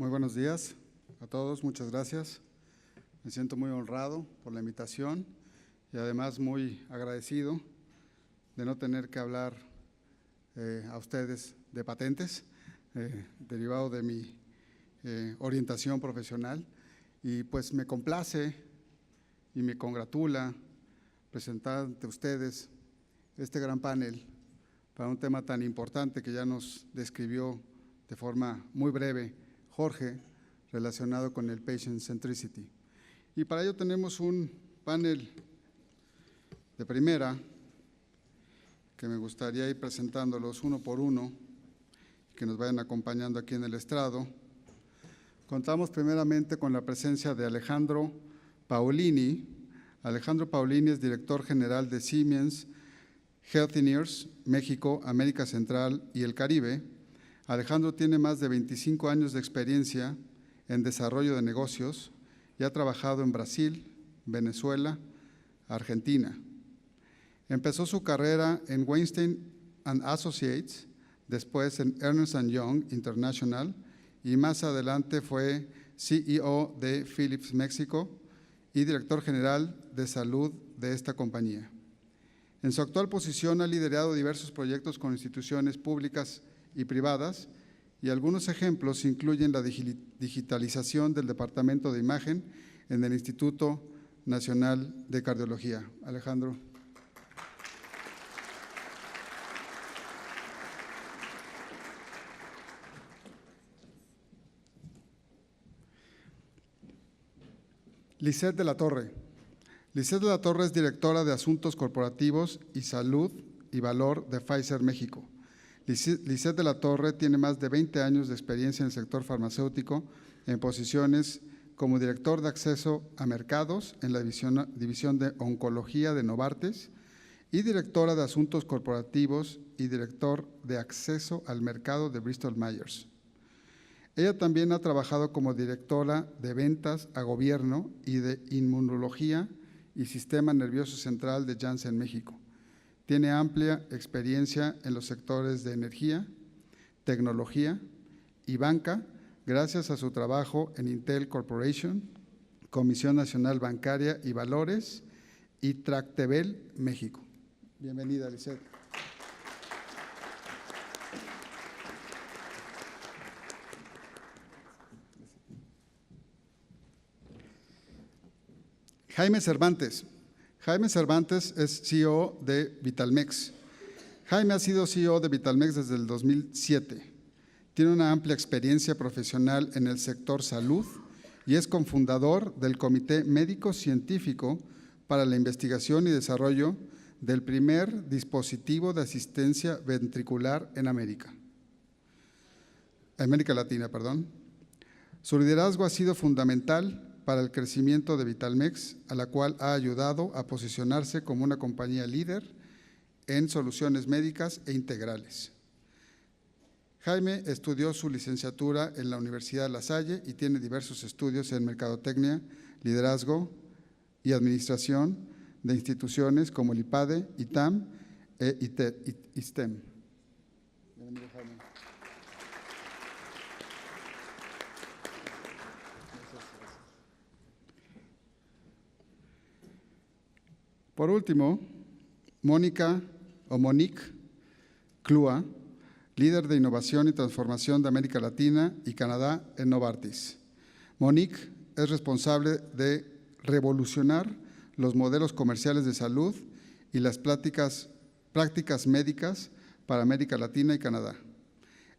Muy buenos días a todos, muchas gracias. Me siento muy honrado por la invitación y además muy agradecido de no tener que hablar a ustedes de patentes, derivado de mi orientación profesional. Y pues me complace y me congratula presentar ante ustedes este gran panel para un tema tan importante que ya nos describió de forma muy breve Jorge, relacionado con el Patient Centricity. Y para ello tenemos un panel de primera, que me gustaría ir presentándolos uno por uno, que nos vayan acompañando aquí en el estrado. Contamos primeramente con la presencia de Alejandro Paolini. Alejandro Paolini es director general de Siemens Healthineers, México, América Central y el Caribe. Alejandro tiene más de 25 años de experiencia en desarrollo de negocios y ha trabajado en Brasil, Venezuela, Argentina. Empezó su carrera en Weinstein & Associates, después en Ernst & Young International y más adelante fue CEO de Philips México y director general de salud de esta compañía. En su actual posición ha liderado diversos proyectos con instituciones públicas y privadas, y algunos ejemplos incluyen la digitalización del Departamento de Imagen en el Instituto Nacional de Cardiología. Alejandro. Lisette de la Torre. Lisette de la Torre es directora de Asuntos Corporativos y Salud y Valor de Pfizer México. Lisette de la Torre tiene más de 20 años de experiencia en el sector farmacéutico en posiciones como director de acceso a mercados en la división de oncología de Novartis y directora de asuntos corporativos y director de acceso al mercado de Bristol Myers. Ella también ha trabajado como directora de ventas a gobierno y de inmunología y sistema nervioso central de Janssen México. Tiene amplia experiencia en los sectores de energía, tecnología y banca, gracias a su trabajo en Intel Corporation, Comisión Nacional Bancaria y Valores y Tractebel México. Bienvenida, Lisette. Jaime Cervantes. Jaime Cervantes es CEO de Vitalmex. Jaime ha sido CEO de Vitalmex desde el 2007. Tiene una amplia experiencia profesional en el sector salud y es cofundador del Comité Médico Científico para la Investigación y Desarrollo del primer dispositivo de asistencia ventricular en América Latina. Su liderazgo ha sido fundamental para el crecimiento de Vitalmex, a la cual ha ayudado a posicionarse como una compañía líder en soluciones médicas e integrales. Jaime estudió su licenciatura en la Universidad La Salle y tiene diversos estudios en mercadotecnia, liderazgo y administración de instituciones como el IPADE, ITAM e ISTEM. Bienvenido, Jaime. Por último, Monique Clua, líder de innovación y transformación de América Latina y Canadá en Novartis. Monique es responsable de revolucionar los modelos comerciales de salud y las prácticas médicas para América Latina y Canadá.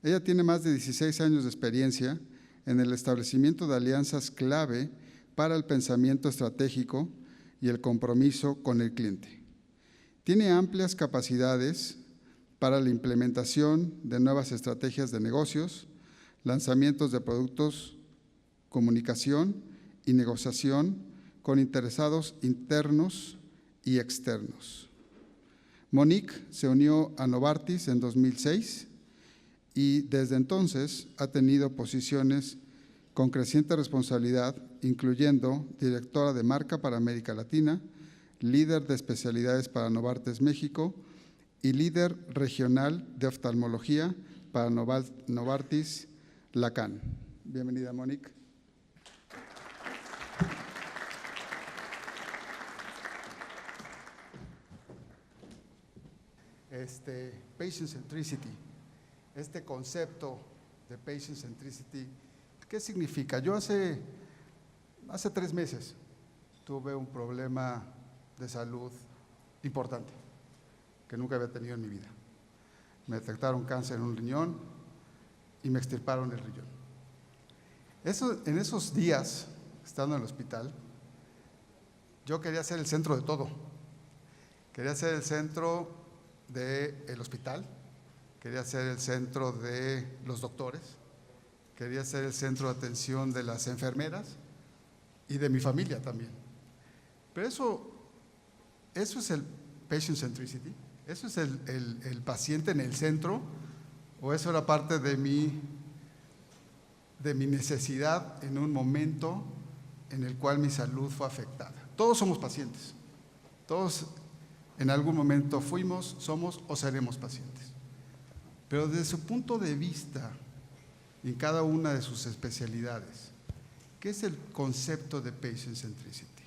Ella tiene más de 16 años de experiencia en el establecimiento de alianzas clave para el pensamiento estratégico y el compromiso con el cliente. Tiene amplias capacidades para la implementación de nuevas estrategias de negocios, lanzamientos de productos, comunicación y negociación con interesados internos y externos. Monique se unió a Novartis en 2006 y desde entonces ha tenido posiciones con creciente responsabilidad, incluyendo directora de marca para América Latina, líder de especialidades para Novartis México y líder regional de oftalmología para Novartis Lacan. Bienvenida, Monique. Patient centricity, este concepto de patient centricity, ¿qué significa? Yo hace 3 meses tuve un problema de salud importante que nunca había tenido en mi vida. Me detectaron cáncer en un riñón y me extirparon el riñón. En esos días, estando en el hospital, yo quería ser el centro de todo. Quería ser el centro del hospital, quería ser el centro de los doctores, quería ser el centro de atención de las enfermeras y de mi familia también. Pero eso es el patient centricity, eso es el paciente en el centro, o eso era parte de mi necesidad en un momento en el cual mi salud fue afectada. Todos somos pacientes, todos en algún momento fuimos, somos o seremos pacientes. Pero desde su punto de vista, en cada una de sus especialidades, ¿qué es el concepto de patient centricity?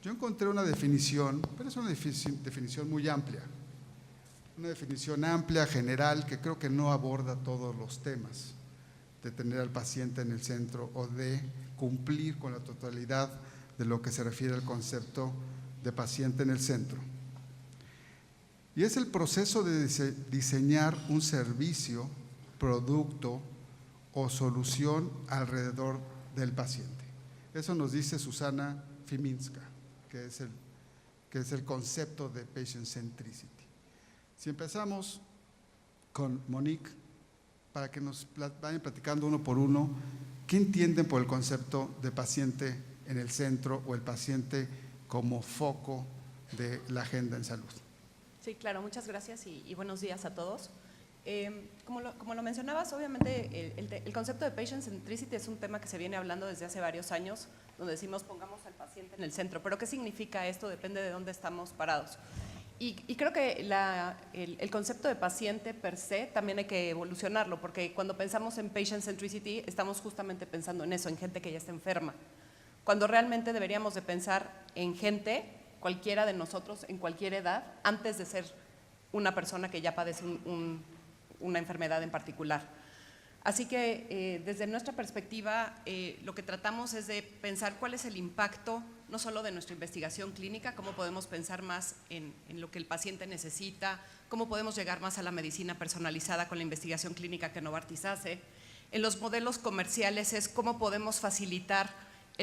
Yo encontré una definición, pero es una definición muy amplia. Una definición amplia, general, que creo que no aborda todos los temas de tener al paciente en el centro o de cumplir con la totalidad de lo que se refiere al concepto de paciente en el centro. Y es el proceso de diseñar un servicio, producto o solución alrededor del paciente. Eso nos dice Susana Fiminska, que es el concepto de patient centricity. Si empezamos con Monique, para que nos vayan platicando uno por uno, ¿qué entienden por el concepto de paciente en el centro o el paciente como foco de la agenda en salud? Sí, claro, muchas gracias y buenos días a todos. Como lo mencionabas, obviamente el concepto de patient centricity es un tema que se viene hablando desde hace varios años, donde decimos pongamos al paciente en el centro, pero ¿qué significa esto? Depende de dónde estamos parados. Y creo que el concepto de paciente per se también hay que evolucionarlo, porque cuando pensamos en patient centricity estamos justamente pensando en eso, en gente que ya está enferma, cuando realmente deberíamos de pensar en gente, cualquiera de nosotros, en cualquier edad, antes de ser una persona que ya padece una enfermedad en particular. Así que desde nuestra perspectiva lo que tratamos es de pensar cuál es el impacto no solo de nuestra investigación clínica, cómo podemos pensar más en lo que el paciente necesita, cómo podemos llegar más a la medicina personalizada con la investigación clínica que Novartis hace. En los modelos comerciales es cómo podemos facilitar que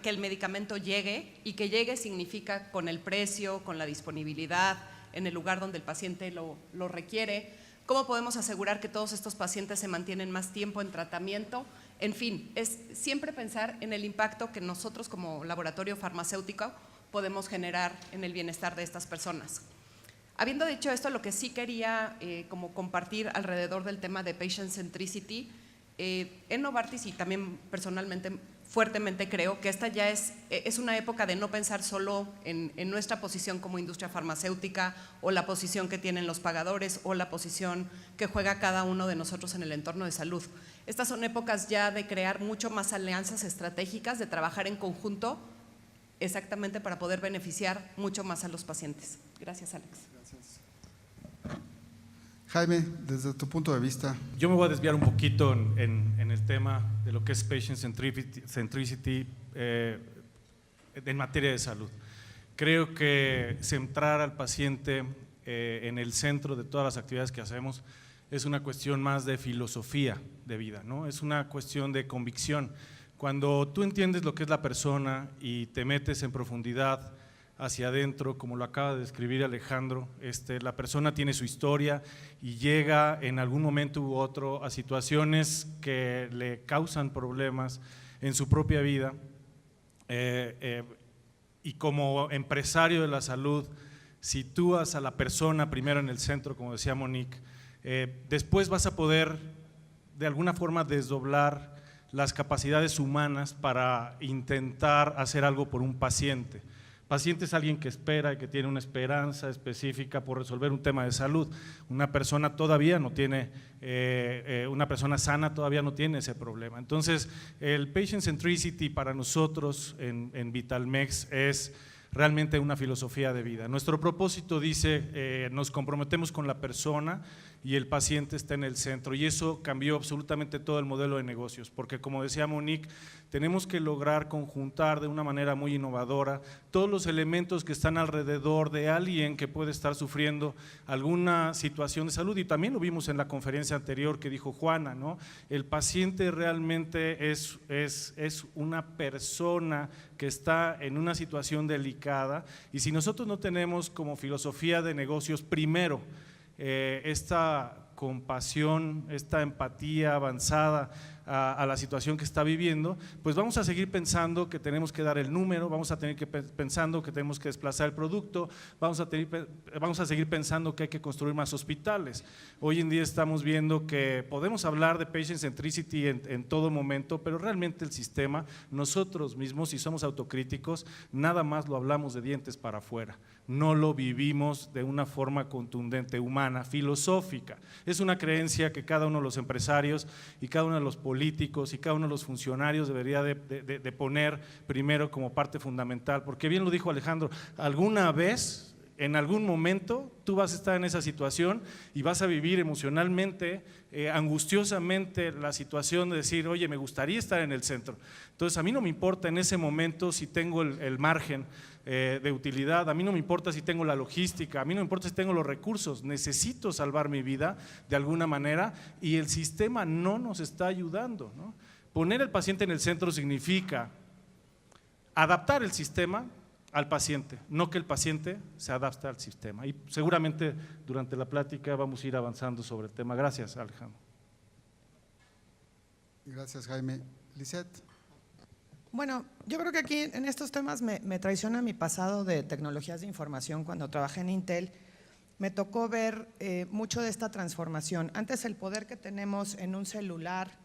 el medicamento llegue, y que llegue significa con el precio, con la disponibilidad, en el lugar donde el paciente lo requiere. ¿Cómo podemos asegurar que todos estos pacientes se mantienen más tiempo en tratamiento? En fin, es siempre pensar en el impacto que nosotros como laboratorio farmacéutico podemos generar en el bienestar de estas personas. Habiendo dicho esto, lo que sí quería como compartir alrededor del tema de patient centricity, en Novartis y también personalmente fuertemente creo que esta ya es una época de no pensar solo en nuestra posición como industria farmacéutica o la posición que tienen los pagadores o la posición que juega cada uno de nosotros en el entorno de salud. Estas son épocas ya de crear mucho más alianzas estratégicas, de trabajar en conjunto exactamente para poder beneficiar mucho más a los pacientes. Gracias, Alex. Gracias. Jaime, desde tu punto de vista. Yo me voy a desviar un poquito en el tema de lo que es patient centricity en materia de salud. Creo que centrar al paciente en el centro de todas las actividades que hacemos es una cuestión más de filosofía de vida, ¿no? Es una cuestión de convicción. Cuando tú entiendes lo que es la persona y te metes en profundidad hacia adentro, como lo acaba de describir Alejandro, la persona tiene su historia y llega en algún momento u otro a situaciones que le causan problemas en su propia vida, y como empresario de la salud sitúas a la persona primero en el centro, como decía Monique, después vas a poder de alguna forma desdoblar las capacidades humanas para intentar hacer algo por un paciente. Paciente es alguien que espera y que tiene una esperanza específica por resolver un tema de salud. Una persona todavía no tiene, una persona sana todavía no tiene ese problema. Entonces, el Patient Centricity para nosotros en Vitalmex es realmente una filosofía de vida. Nuestro propósito dice, nos comprometemos con la persona y el paciente está en el centro, y eso cambió absolutamente todo el modelo de negocios, porque como decía Monique, tenemos que lograr conjuntar de una manera muy innovadora todos los elementos que están alrededor de alguien que puede estar sufriendo alguna situación de salud, y también lo vimos en la conferencia anterior que dijo Juana, ¿no? El paciente realmente es una persona que está en una situación delicada, y si nosotros no tenemos como filosofía de negocios primero esta compasión, esta empatía avanzada a la situación que está viviendo, pues vamos a seguir pensando que tenemos que dar el número, vamos a tener que pensando que tenemos que desplazar el producto, vamos a seguir pensando que hay que construir más hospitales. Hoy en día estamos viendo que podemos hablar de patient centricity en todo momento, pero realmente el sistema, nosotros mismos, si somos autocríticos, nada más lo hablamos de dientes para afuera, no lo vivimos de una forma contundente, humana, filosófica. Es una creencia que cada uno de los empresarios y cada uno de los políticos y cada uno de los funcionarios debería de poner primero como parte fundamental, porque bien lo dijo Alejandro, alguna vez, en algún momento, tú vas a estar en esa situación y vas a vivir emocionalmente, angustiosamente la situación de decir, oye, me gustaría estar en el centro. Entonces, a mí no me importa en ese momento si tengo el margen de utilidad, a mí no me importa si tengo la logística, a mí no me importa si tengo los recursos, necesito salvar mi vida de alguna manera y el sistema no nos está ayudando, ¿no? Poner al paciente en el centro significa adaptar el sistema al paciente, no que el paciente se adapte al sistema, y seguramente durante la plática vamos a ir avanzando sobre el tema. Gracias, Alejandro. Gracias, Jaime. Lisette. Bueno, yo creo que aquí en estos temas me traiciona mi pasado de tecnologías de información. Cuando trabajé en Intel, me tocó ver mucho de esta transformación. Antes el poder que tenemos en un celular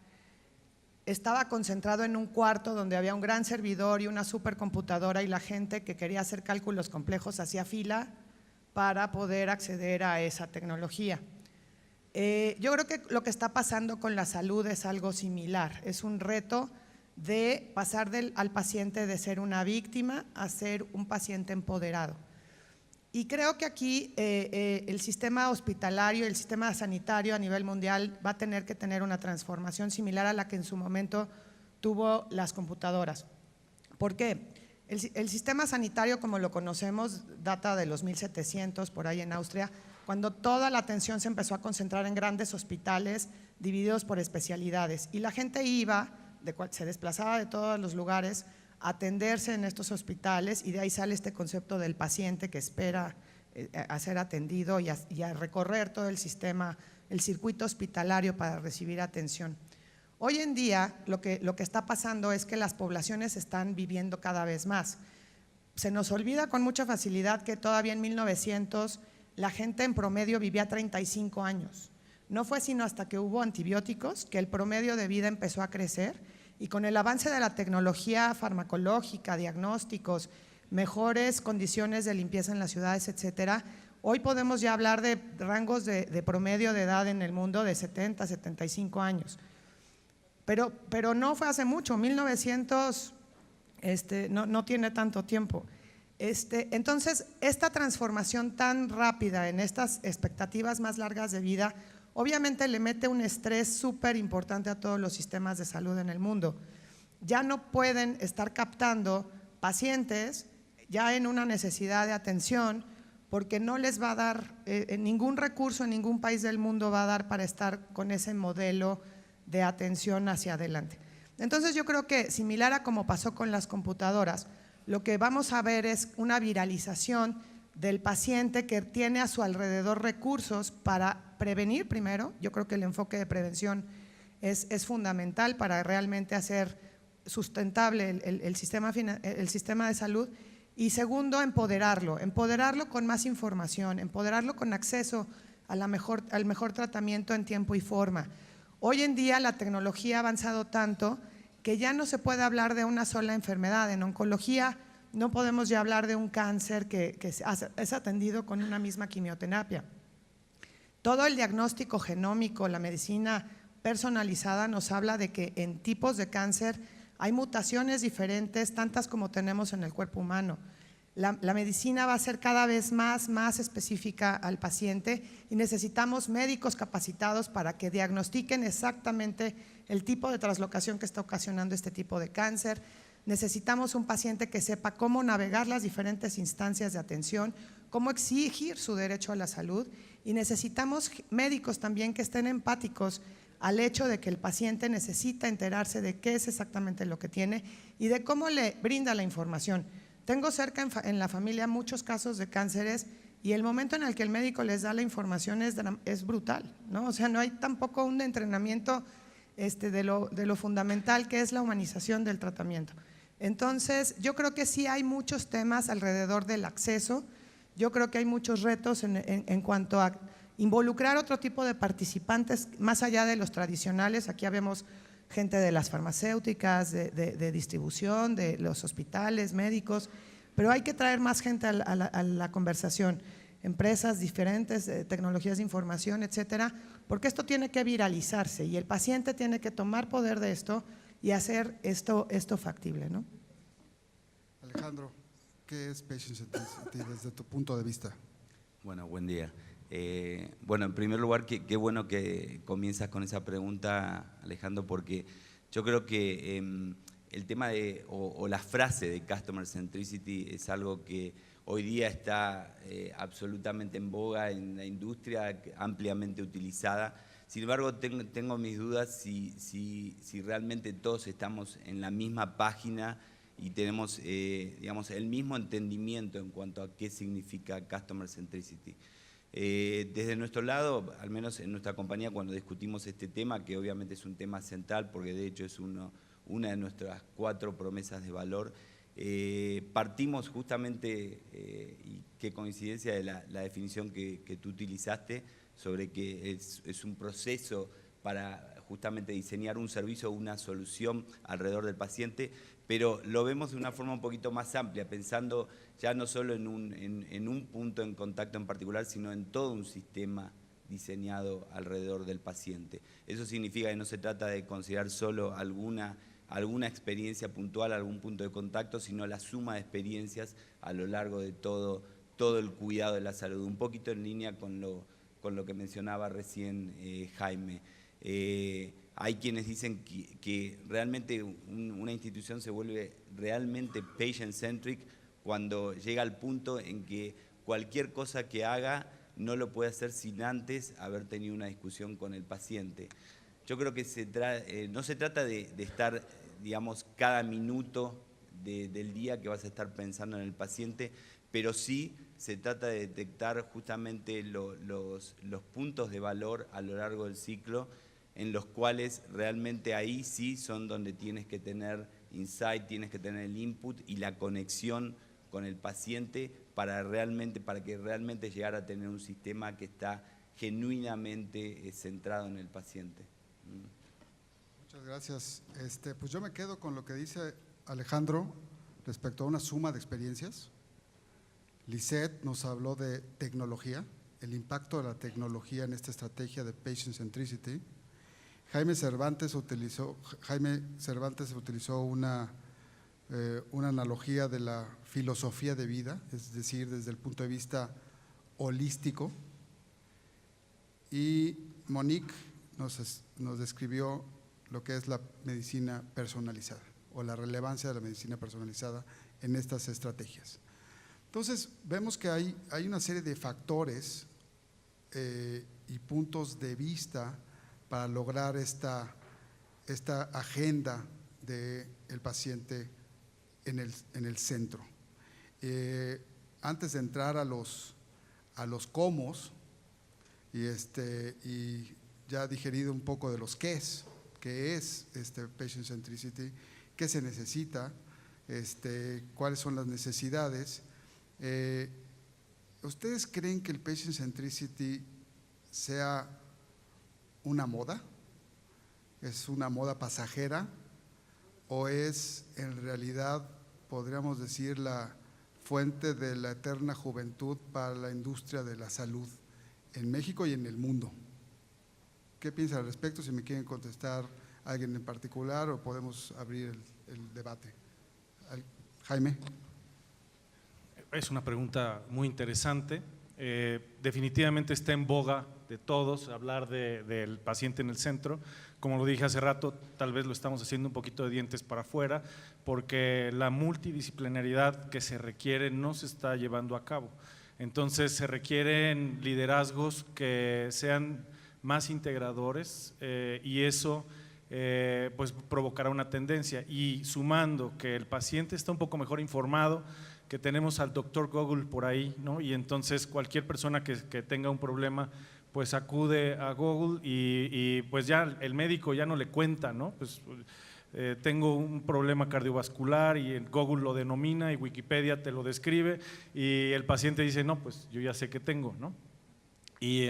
estaba concentrado en un cuarto donde había un gran servidor y una supercomputadora, y la gente que quería hacer cálculos complejos hacía fila para poder acceder a esa tecnología. Yo creo que lo que está pasando con la salud es algo similar, es un reto de pasar al paciente de ser una víctima a ser un paciente empoderado. Y creo que aquí el sistema hospitalario, el sistema sanitario a nivel mundial va a tener que tener una transformación similar a la que en su momento tuvo las computadoras. ¿Por qué? El sistema sanitario, como lo conocemos, data de los 1700 por ahí en Austria, cuando toda la atención se empezó a concentrar en grandes hospitales divididos por especialidades, y la gente se desplazaba de todos los lugares a atenderse en estos hospitales, y de ahí sale este concepto del paciente que espera a ser atendido y a recorrer todo el sistema, el circuito hospitalario para recibir atención. Hoy en día lo que está pasando es que las poblaciones están viviendo cada vez más. Se nos olvida con mucha facilidad que todavía en 1900 la gente en promedio vivía 35 años. No fue sino hasta que hubo antibióticos que el promedio de vida empezó a crecer, y con el avance de la tecnología farmacológica, diagnósticos, mejores condiciones de limpieza en las ciudades, etcétera, hoy podemos ya hablar de rangos de promedio de edad en el mundo de 70, 75 años. Pero no fue hace mucho, 1900 no tiene tanto tiempo. Entonces, esta transformación tan rápida en estas expectativas más largas de vida obviamente le mete un estrés súper importante a todos los sistemas de salud en el mundo. Ya no pueden estar captando pacientes ya en una necesidad de atención, porque no les va a dar, ningún recurso en ningún país del mundo va a dar para estar con ese modelo de atención hacia adelante. Entonces yo creo que similar a como pasó con las computadoras, lo que vamos a ver es una viralización del paciente que tiene a su alrededor recursos para prevenir primero. Yo creo que el enfoque de prevención es fundamental para realmente hacer sustentable el sistema de salud, y segundo, empoderarlo con más información, empoderarlo con acceso al mejor tratamiento en tiempo y forma. Hoy en día la tecnología ha avanzado tanto que ya no se puede hablar de una sola enfermedad. En oncología no podemos ya hablar de un cáncer que es atendido con una misma quimioterapia. Todo el diagnóstico genómico, la medicina personalizada nos habla de que en tipos de cáncer hay mutaciones diferentes, tantas como tenemos en el cuerpo humano. La medicina va a ser cada vez más específica al paciente y necesitamos médicos capacitados para que diagnostiquen exactamente el tipo de traslocación que está ocasionando este tipo de cáncer. Necesitamos un paciente que sepa cómo navegar las diferentes instancias de atención, cómo exigir su derecho a la salud, y necesitamos médicos también que estén empáticos al hecho de que el paciente necesita enterarse de qué es exactamente lo que tiene y de cómo le brinda la información. Tengo cerca en la familia muchos casos de cánceres y el momento en el que el médico les da la información es brutal, ¿no? O sea, no hay tampoco un entrenamiento de lo fundamental que es la humanización del tratamiento. Entonces, yo creo que sí hay muchos temas alrededor del acceso. Yo creo que hay muchos retos en cuanto a involucrar otro tipo de participantes más allá de los tradicionales. Aquí habemos gente de las farmacéuticas, de distribución, de los hospitales, médicos, pero hay que traer más gente a la conversación, empresas diferentes, tecnologías de información, etcétera, porque esto tiene que viralizarse y el paciente tiene que tomar poder de esto y hacer esto factible, ¿no? Alejandro, ¿qué es Patient Centricity desde tu punto de vista? Bueno, buen día. Bueno, en primer lugar, qué bueno que comienzas con esa pregunta, Alejandro, porque yo creo que el tema o la frase de Customer Centricity es algo que hoy día está absolutamente en boga en la industria, ampliamente utilizada. Sin embargo, tengo mis dudas si realmente todos estamos en la misma página y tenemos, digamos, el mismo entendimiento en cuanto a qué significa Customer Centricity. Desde nuestro lado, al menos en nuestra compañía, cuando discutimos este tema, que obviamente es un tema central porque de hecho es una de nuestras 4 promesas de valor, partimos justamente, y qué coincidencia de la definición que tú utilizaste, sobre que es un proceso para justamente diseñar un servicio o una solución alrededor del paciente, pero lo vemos de una forma un poquito más amplia, pensando ya no solo en un punto en contacto en particular, sino en todo un sistema diseñado alrededor del paciente. Eso significa que no se trata de considerar solo alguna experiencia puntual, algún punto de contacto, sino la suma de experiencias a lo largo de todo el cuidado de la salud, un poquito en línea con lo que mencionaba recién Jaime. Hay quienes dicen que realmente una institución se vuelve realmente patient-centric cuando llega al punto en que cualquier cosa que haga no lo puede hacer sin antes haber tenido una discusión con el paciente. Yo creo que no se trata de estar, digamos, cada minuto del día que vas a estar pensando en el paciente, pero sí se trata de detectar justamente los puntos de valor a lo largo del ciclo, en los cuales realmente ahí sí son donde tienes que tener insight, tienes que tener el input y la conexión con el paciente para que realmente llegar a tener un sistema que está genuinamente centrado en el paciente. Muchas gracias. Pues yo me quedo con lo que dice Alejandro respecto a una suma de experiencias. Lisette nos habló de tecnología, el impacto de la tecnología en esta estrategia de Patient Centricity. Jaime Cervantes utilizó una analogía de la filosofía de vida, es decir, desde el punto de vista holístico. Y Monique nos describió lo que es la medicina personalizada o la relevancia de la medicina personalizada en estas estrategias. Entonces, vemos que hay una serie de factores y puntos de vista para lograr esta agenda del paciente en el centro. Antes de entrar a los cómo y ya digerido un poco de los qué es Patient Centricity, qué se necesita, cuáles son las necesidades. ¿Ustedes creen que el Patient Centricity sea una moda? ¿Es una moda pasajera? ¿O es en realidad podríamos decir, la fuente de la eterna juventud para la industria de la salud en México y en el mundo. ¿Qué piensan al respecto? Si me quieren contestar alguien en particular o podemos abrir el debate. Jaime. Es una pregunta muy interesante. Definitivamente está en boga de todos hablar del paciente en el centro. Como lo dije hace rato, tal vez lo estamos haciendo un poquito de dientes para afuera, porque la multidisciplinariedad que se requiere no se está llevando a cabo. Entonces se requieren liderazgos que sean más integradores y eso pues provocará una tendencia. Y sumando que el paciente está un poco mejor informado, que tenemos al doctor Google por ahí, ¿no? Y entonces cualquier persona que tenga un problema pues acude a Google y pues ya el médico ya no le cuenta, ¿no? Pues tengo un problema cardiovascular y Google lo denomina y Wikipedia te lo describe y el paciente dice, no, pues yo ya sé qué tengo, ¿no? Y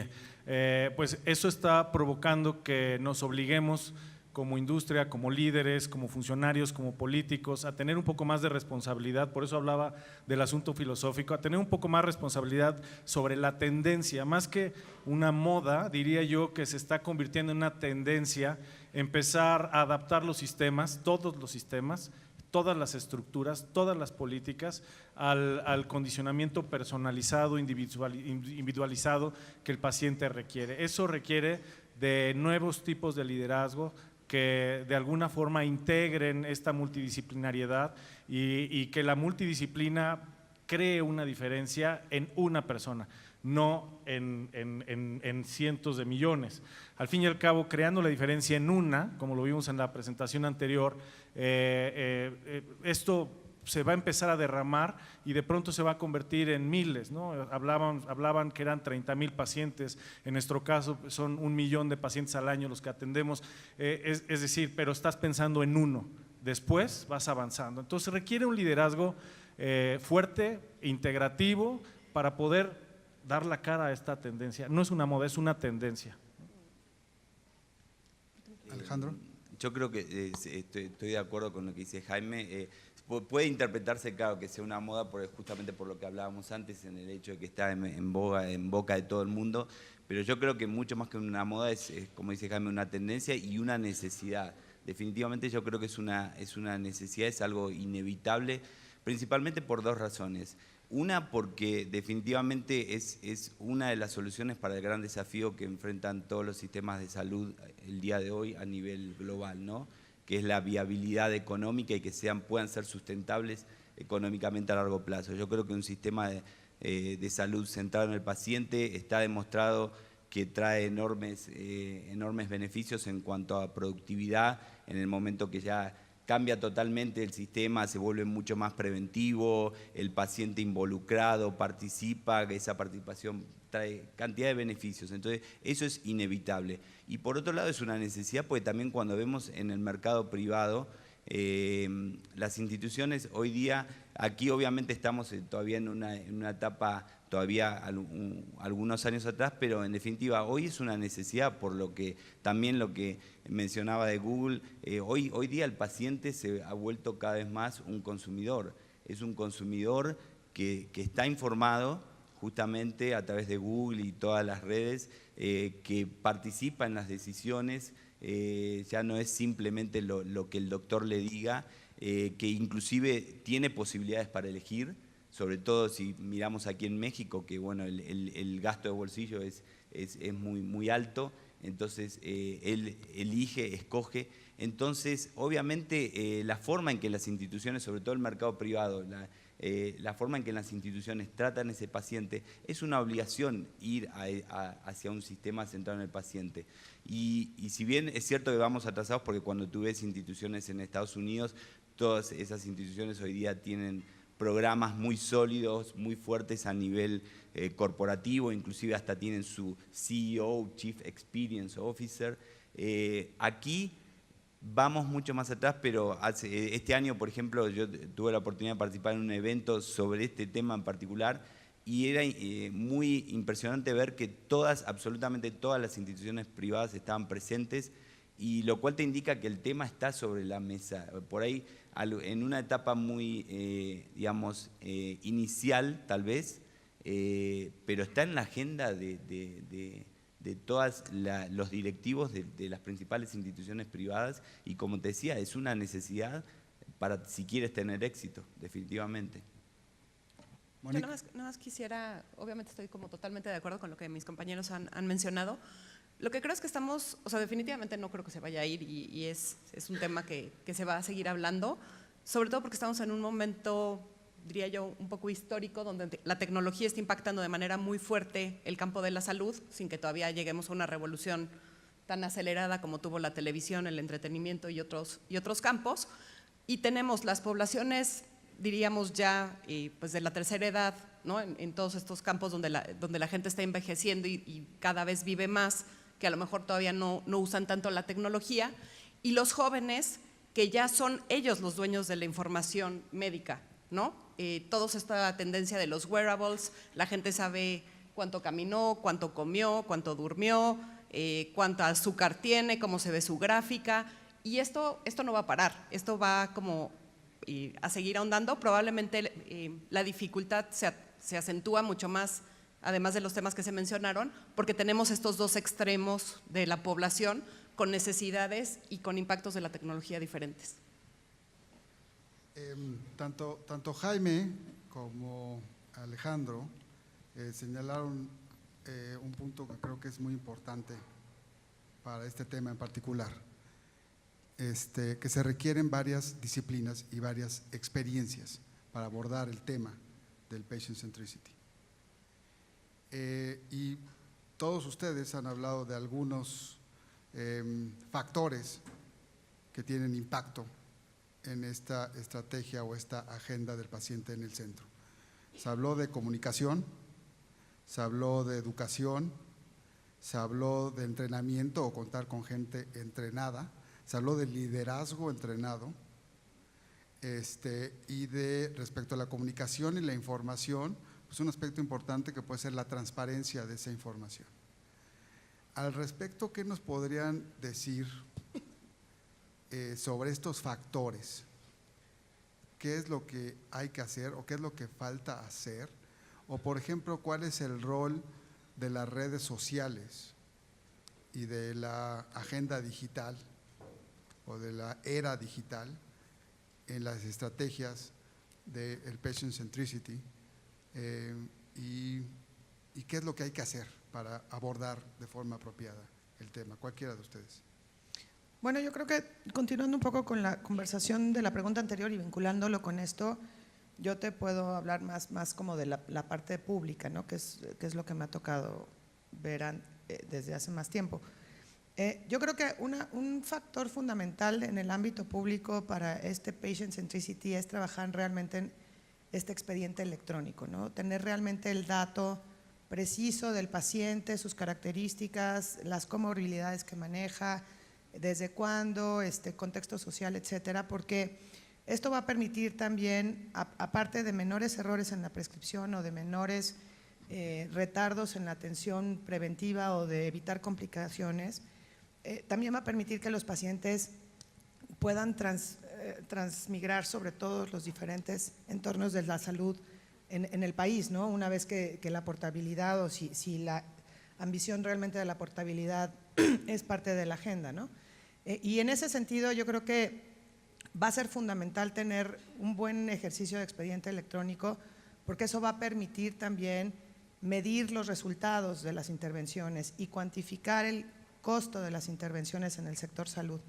pues eso está provocando que nos obliguemos como industria, como líderes, como funcionarios, como políticos, a tener un poco más de responsabilidad, por eso hablaba del asunto filosófico, a tener un poco más responsabilidad sobre la tendencia, más que una moda, diría yo que se está convirtiendo en una tendencia, empezar a adaptar los sistemas, todos los sistemas, todas las estructuras, todas las políticas al condicionamiento personalizado, individualizado que el paciente requiere. Eso requiere de nuevos tipos de liderazgo, que de alguna forma integren esta multidisciplinariedad y que la multidisciplina cree una diferencia en una persona, no en cientos de millones. Al fin y al cabo, creando la diferencia en una, como lo vimos en la presentación anterior, esto se va a empezar a derramar y de pronto se va a convertir en miles, ¿no? Hablaban que eran 30,000 pacientes, en nuestro caso son 1 millón de pacientes al año los que atendemos, es decir, pero estás pensando en uno, después vas avanzando. Entonces requiere un liderazgo fuerte, integrativo, para poder dar la cara a esta tendencia. No es una moda, es una tendencia. Alejandro. Yo creo que estoy de acuerdo con lo que dice Jaime. Puede interpretarse, claro, que sea una moda justamente por lo que hablábamos antes, en el hecho de que está en boca de todo el mundo, pero yo creo que mucho más que una moda es, como dice Jaime, una tendencia y una necesidad. Definitivamente yo creo que es una necesidad, es algo inevitable, principalmente por dos razones. Una, porque definitivamente es una de las soluciones para el gran desafío que enfrentan todos los sistemas de salud el día de hoy a nivel global, ¿no? Que es la viabilidad económica y que puedan ser sustentables económicamente a largo plazo. Yo creo que un sistema de salud centrado en el paciente está demostrado que trae enormes beneficios en cuanto a productividad, en el momento que ya cambia totalmente el sistema, se vuelve mucho más preventivo, el paciente involucrado participa, esa participación trae cantidad de beneficios, entonces eso es inevitable. Y por otro lado es una necesidad porque también cuando vemos en el mercado privado, las instituciones hoy día, aquí obviamente estamos todavía en una etapa, todavía algunos años atrás, pero en definitiva hoy es una necesidad por lo que también lo que mencionaba de Google, hoy día el paciente se ha vuelto cada vez más un consumidor, es un consumidor que está informado justamente a través de Google y todas las redes, que participa en las decisiones, ya no es simplemente lo que el doctor le diga, que inclusive tiene posibilidades para elegir, sobre todo si miramos aquí en México, que bueno, el gasto de bolsillo es muy, muy alto, entonces él elige, escoge. Entonces, obviamente, la forma en que las instituciones, sobre todo el mercado privado, la forma en que las instituciones tratan a ese paciente, es una obligación ir hacia un sistema centrado en el paciente. Y si bien es cierto que vamos atrasados, porque cuando tú ves instituciones en Estados Unidos, todas esas instituciones hoy día tienen programas muy sólidos, muy fuertes a nivel corporativo, inclusive hasta tienen su CEO, Chief Experience Officer. Aquí vamos mucho más atrás, pero este año, por ejemplo, yo tuve la oportunidad de participar en un evento sobre este tema en particular y era muy impresionante ver que absolutamente todas las instituciones privadas estaban presentes y lo cual te indica que el tema está sobre la mesa. Por ahí, en una etapa muy, digamos, inicial tal vez, pero está en la agenda de todos los directivos de las principales instituciones privadas y como te decía, es una necesidad para si quieres tener éxito, definitivamente. Yo nada más quisiera, obviamente estoy como totalmente de acuerdo con lo que mis compañeros han mencionado. Lo que creo es que estamos, o sea, definitivamente no creo que se vaya a ir y es un tema que se va a seguir hablando, sobre todo porque estamos en un momento, diría yo, un poco histórico, donde la tecnología está impactando de manera muy fuerte el campo de la salud, sin que todavía lleguemos a una revolución tan acelerada como tuvo la televisión, el entretenimiento y otros campos. Y tenemos las poblaciones, diríamos ya, pues de la tercera edad, ¿no? En todos estos campos donde la gente está envejeciendo y cada vez vive más, que a lo mejor todavía no usan tanto la tecnología, y los jóvenes que ya son ellos los dueños de la información médica, ¿no? Toda esta tendencia de los wearables, la gente sabe cuánto caminó, cuánto comió, cuánto durmió, cuánta azúcar tiene, cómo se ve su gráfica, y esto no va a parar, esto va como a seguir ahondando. Probablemente la dificultad se acentúa mucho más, además de los temas que se mencionaron, porque tenemos estos dos extremos de la población con necesidades y con impactos de la tecnología diferentes. Tanto Jaime como Alejandro señalaron un punto que creo que es muy importante para este tema en particular, que se requieren varias disciplinas y varias experiencias para abordar el tema del patient centricity. Y todos ustedes han hablado de algunos factores que tienen impacto en esta estrategia o esta agenda del paciente en el centro. Se habló de comunicación, se habló de educación, se habló de entrenamiento o contar con gente entrenada, se habló de liderazgo entrenado, y de respecto a la comunicación y la información, pues un aspecto importante que puede ser la transparencia de esa información. Al respecto, ¿qué nos podrían decir sobre estos factores? ¿Qué es lo que hay que hacer o qué es lo que falta hacer? O, por ejemplo, ¿cuál es el rol de las redes sociales y de la agenda digital o de la era digital en las estrategias del patient centricity? Y qué es lo que hay que hacer para abordar de forma apropiada el tema, cualquiera de ustedes. Bueno, yo creo que continuando un poco con la conversación de la pregunta anterior y vinculándolo con esto, yo te puedo hablar más como de la parte pública, ¿no? que es lo que me ha tocado ver desde hace más tiempo. Yo creo que un factor fundamental en el ámbito público para este patient centricity es trabajar realmente en este expediente electrónico, ¿no? Tener realmente el dato preciso del paciente, sus características, las comorbilidades que maneja, desde cuándo, contexto social, etcétera, porque esto va a permitir también, aparte de menores errores en la prescripción o de menores retardos en la atención preventiva o de evitar complicaciones, también va a permitir que los pacientes puedan transmigrar sobre todos los diferentes entornos de la salud en el país, ¿no? Una vez que la portabilidad o si la ambición realmente de la portabilidad es parte de la agenda, ¿no? Y en ese sentido yo creo que va a ser fundamental tener un buen ejercicio de expediente electrónico, porque eso va a permitir también medir los resultados de las intervenciones y cuantificar el costo de las intervenciones en el sector salud.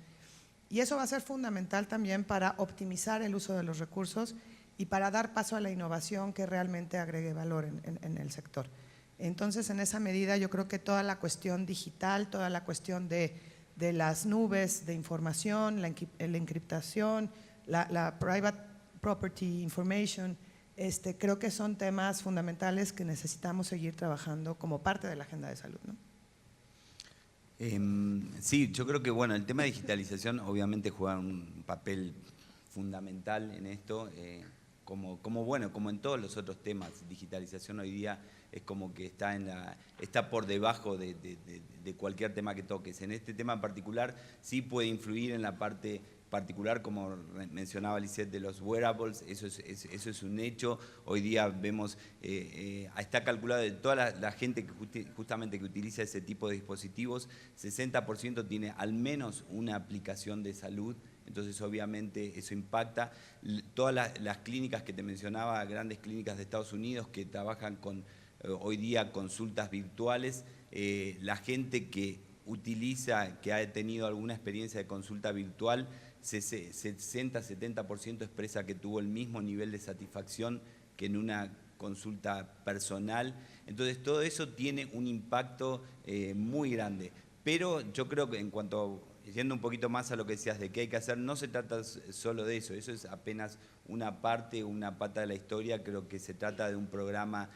Y eso va a ser fundamental también para optimizar el uso de los recursos y para dar paso a la innovación que realmente agregue valor en el sector. Entonces, en esa medida, yo creo que toda la cuestión digital, toda la cuestión de las nubes de información, la encriptación, la private property information, creo que son temas fundamentales que necesitamos seguir trabajando como parte de la agenda de salud, ¿no? Sí, yo creo que bueno, el tema de digitalización obviamente juega un papel fundamental en esto. como en todos los otros temas. Digitalización hoy día es como que está por debajo de cualquier tema que toques. En este tema en particular sí puede influir en la parte particular, como mencionaba Lisette, de los wearables, eso es un hecho. Hoy día vemos, está calculado de toda la gente que justamente que utiliza ese tipo de dispositivos, 60% tiene al menos una aplicación de salud. Entonces, obviamente, eso impacta. Todas las clínicas que te mencionaba, grandes clínicas de Estados Unidos que trabajan con hoy día consultas virtuales, la gente que utiliza, que ha tenido alguna experiencia de consulta virtual, 60-70% expresa que tuvo el mismo nivel de satisfacción que en una consulta personal. Entonces, todo eso tiene un impacto muy grande. Pero yo creo que en cuanto, yendo un poquito más a lo que decías de qué hay que hacer, no se trata solo de eso, eso es apenas una parte, una pata de la historia. Creo que se trata de un programa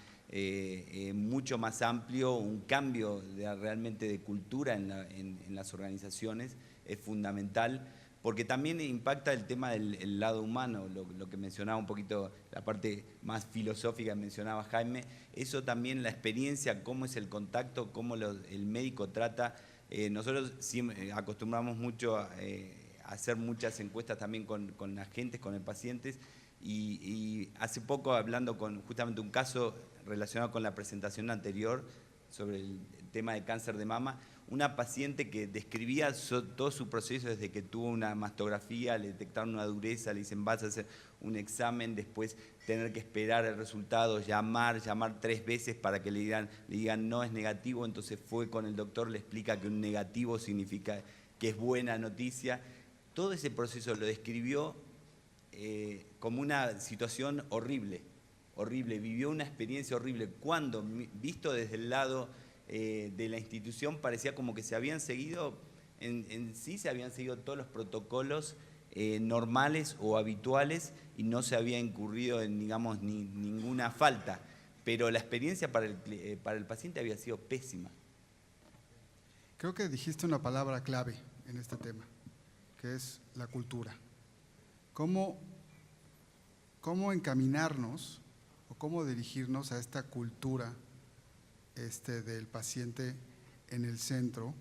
mucho más amplio, un cambio realmente de cultura en las organizaciones es fundamental, porque también impacta el tema del lado humano, lo que mencionaba un poquito, la parte más filosófica que mencionaba Jaime, eso también, la experiencia, cómo es el contacto, cómo el médico trata. Nosotros acostumbramos mucho a hacer muchas encuestas también con agentes, con el pacientes, y hace poco, hablando con justamente un caso relacionado con la presentación anterior sobre el tema de cáncer de mama, una paciente que describía todo su proceso desde que tuvo una mastografía, le detectaron una dureza, le dicen vas a hacer un examen, después tener que esperar el resultado, llamar 3 veces para que le digan no, es negativo. Entonces fue con el doctor, le explica que un negativo significa que es buena noticia. Todo ese proceso lo describió como una situación horrible, vivió una experiencia horrible, cuando visto desde el lado de la institución parecía como que se habían seguido, en sí se habían seguido todos los protocolos normales o habituales y no se había incurrido en, digamos, ninguna falta, pero la experiencia para el paciente había sido pésima. Creo que dijiste una palabra clave en este tema, que es la cultura. ¿Cómo encaminarnos o cómo dirigirnos a esta cultura del paciente en el centro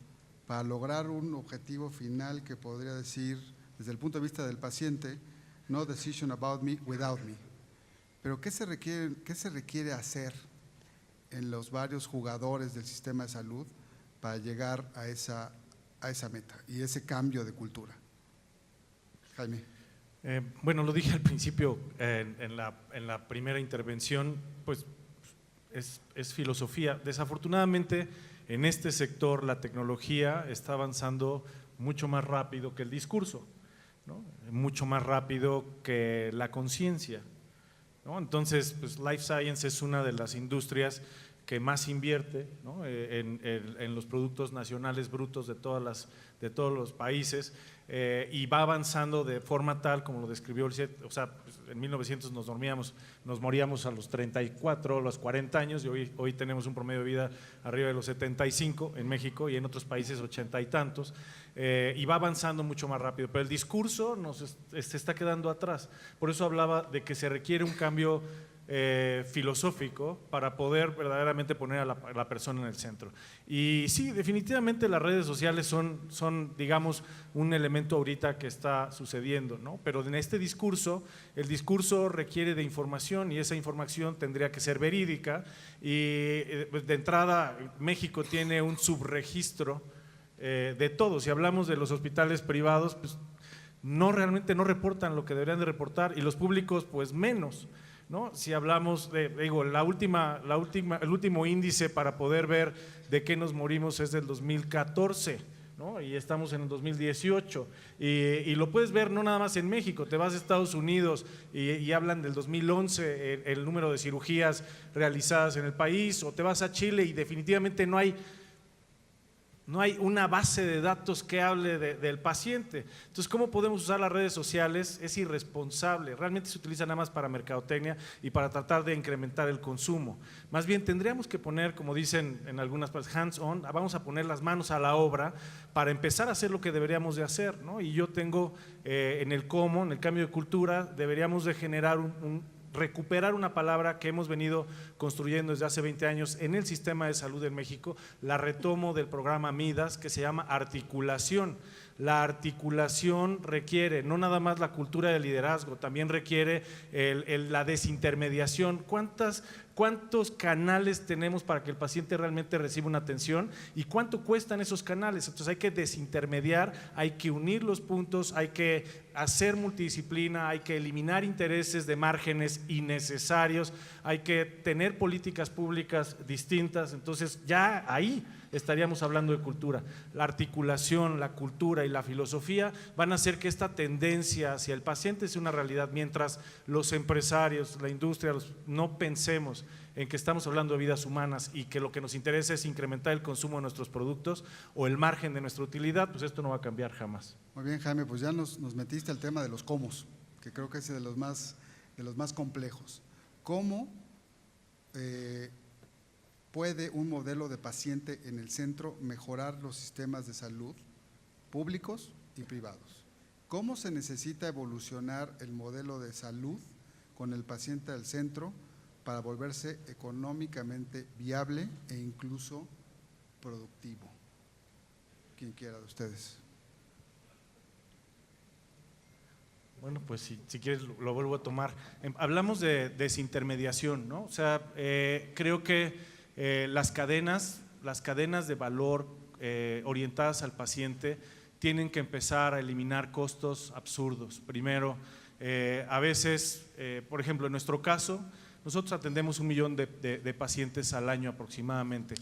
para lograr un objetivo final que podría decir, desde el punto de vista del paciente, no decision about me without me? Pero ¿qué se requiere hacer en los varios jugadores del sistema de salud para llegar a esa meta y ese cambio de cultura? Jaime. Bueno, lo dije al principio en la primera intervención, pues es filosofía. Desafortunadamente, en este sector la tecnología está avanzando mucho más rápido que el discurso, ¿no? Mucho más rápido que la conciencia, ¿no? Entonces, pues Life Science es una de las industrias que más invierte, ¿no? en los productos nacionales brutos de todos los países, y va avanzando de forma tal, como lo describió Lisette. O sea, pues en 1900 nos moríamos a los 34, a los 40 años, y hoy tenemos un promedio de vida arriba de los 75 en México, y en otros países 80 y tantos, y va avanzando mucho más rápido, pero el discurso se está quedando atrás. Por eso hablaba de que se requiere un cambio filosófico para poder verdaderamente poner a la persona en el centro. Y sí, definitivamente las redes sociales son, digamos, un elemento ahorita que está sucediendo, ¿no? Pero en este discurso, el discurso requiere de información, y esa información tendría que ser verídica, y de entrada México tiene un subregistro de todo. Si hablamos de los hospitales privados, pues realmente no reportan lo que deberían de reportar, y los públicos pues menos, ¿no? Si hablamos el último índice para poder ver de qué nos morimos es del 2014, ¿no? Y estamos en el 2018, y lo puedes ver no nada más en México. Te vas a Estados Unidos y hablan del 2011, el número de cirugías realizadas en el país, o te vas a Chile y definitivamente no hay una base de datos que hable del paciente. Entonces, ¿cómo podemos usar las redes sociales? Es irresponsable, realmente se utiliza nada más para mercadotecnia y para tratar de incrementar el consumo. Más bien tendríamos que poner, como dicen en algunas partes, hands on, vamos a poner las manos a la obra para empezar a hacer lo que deberíamos de hacer, ¿no? Y yo tengo en el cambio de cultura, deberíamos de generar recuperar una palabra que hemos venido construyendo desde hace 20 años en el sistema de salud en México, la retomo del programa Midas, que se llama articulación. La articulación requiere no nada más la cultura del liderazgo, también requiere la desintermediación. ¿Cuántos canales tenemos para que el paciente realmente reciba una atención y cuánto cuestan esos canales? Entonces hay que desintermediar, hay que unir los puntos, hay que hacer multidisciplina, hay que eliminar intereses de márgenes innecesarios, hay que tener políticas públicas distintas. Entonces ya ahí estaríamos hablando de cultura. La articulación, la cultura y la filosofía van a hacer que esta tendencia hacia el paciente sea una realidad, mientras los empresarios, la industria, no pensemos en que estamos hablando de vidas humanas y que lo que nos interesa es incrementar el consumo de nuestros productos o el margen de nuestra utilidad, pues esto no va a cambiar jamás. Muy bien, Jaime, pues ya nos metiste al tema de los cómo, que creo que es de los más complejos. ¿Cómo puede un modelo de paciente en el centro mejorar los sistemas de salud públicos y privados? ¿Cómo se necesita evolucionar el modelo de salud con el paciente al centro para volverse económicamente viable e incluso productivo? Quien quiera de ustedes. Bueno, pues si quieres lo vuelvo a tomar. Hablamos de desintermediación, ¿no? O sea, creo que las cadenas de valor orientadas al paciente tienen que empezar a eliminar costos absurdos. Primero, a veces, por ejemplo, en nuestro caso, nosotros atendemos 1 millón de pacientes al año aproximadamente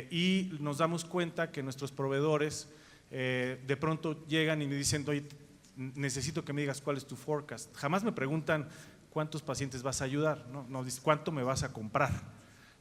y nos damos cuenta que nuestros proveedores de pronto llegan y me dicen, oye, necesito que me digas cuál es tu forecast. Jamás me preguntan cuántos pacientes vas a ayudar, ¿no? Nos dicen cuánto me vas a comprar,